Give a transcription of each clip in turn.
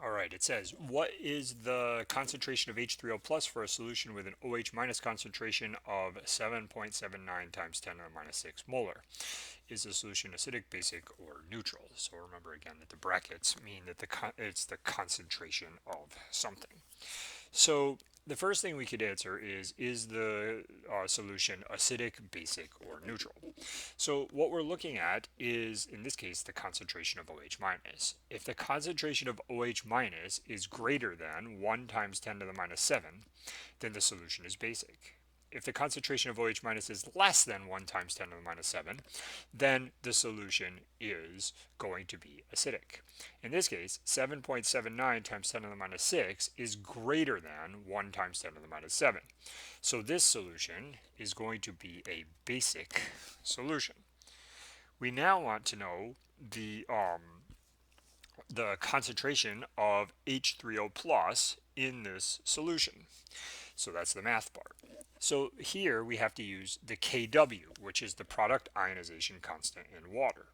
All right, it says, what is the concentration of H3O plus for a solution with an OH minus concentration of 7.79 times 10 to the minus 6 molar? Is the solution acidic, basic, or neutral? So remember again that the brackets mean that it's the concentration of something. So the first thing we could answer is the solution acidic, basic, or neutral? So what we're looking at is, in this case, the concentration of OH minus. If the concentration of OH minus is greater than 1 times 10 to the minus 7, then the solution is basic. If the concentration of OH minus is less than 1 times 10 to the minus 7, then the solution is going to be acidic. In this case, 7.79 times 10 to the minus 6 is greater than 1 times 10 to the minus 7. So this solution is going to be a basic solution. We now want to know the concentration of H3O plus in this solution. So that's the math part. So here we have to use the Kw, which is the product ionization constant in water,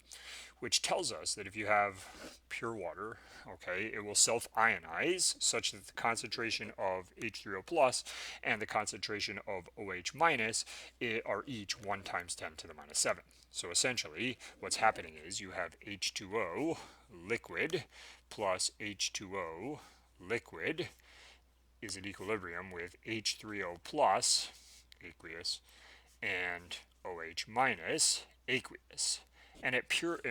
which tells us that if you have pure water, okay, it will self-ionize such that the concentration of H3O plus and the concentration of OH minus are each 1 times 10 to the minus 7. So essentially what's happening is you have H2O liquid plus H2O liquid is at equilibrium with H3O plus aqueous and OH minus aqueous. And in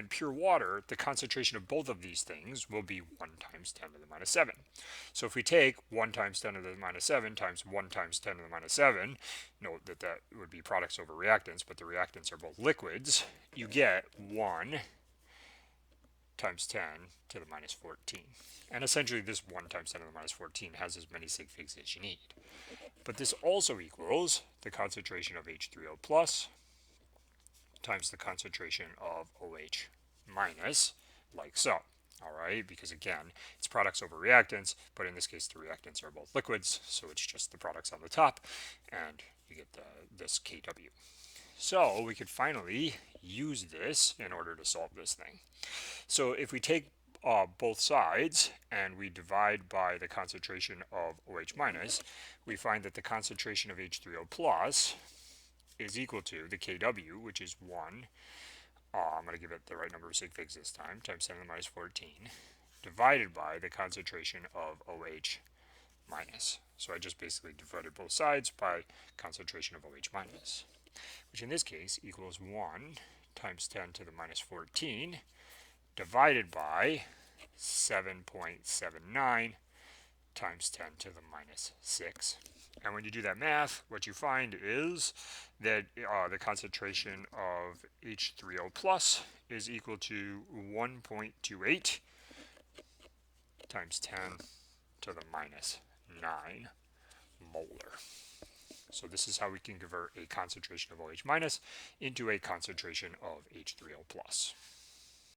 pure water, the concentration of both of these things will be 1 times 10 to the minus 7. So if we take 1 times 10 to the minus 7 times 1 times 10 to the minus 7, note that that would be products over reactants, but the reactants are both liquids, you get 1 times 10 to the minus 14. And essentially this 1 times 10 to the minus 14 has as many sig figs as you need. But this also equals the concentration of H3O plus times the concentration of OH minus, like so. All right, because again, it's products over reactants, but in this case the reactants are both liquids, so it's just the products on the top, and you get this Kw. So we could finally use this in order to solve this thing. So if we take both sides and we divide by the concentration of OH minus, we find that the concentration of H3O plus is equal to the Kw, which is 1. I'm going to give it the right number of sig figs this time, times 10 to the minus 14, divided by the concentration of OH minus. So I just basically divided both sides by concentration of OH minus, which in this case equals 1 times 10 to the minus 14 divided by 7.79 times 10 to the minus 6. And when you do that math, what you find is that the concentration of H3O plus is equal to 1.28 times 10 to the minus 9 molar. So this is how we can convert a concentration of OH minus into a concentration of H3O plus.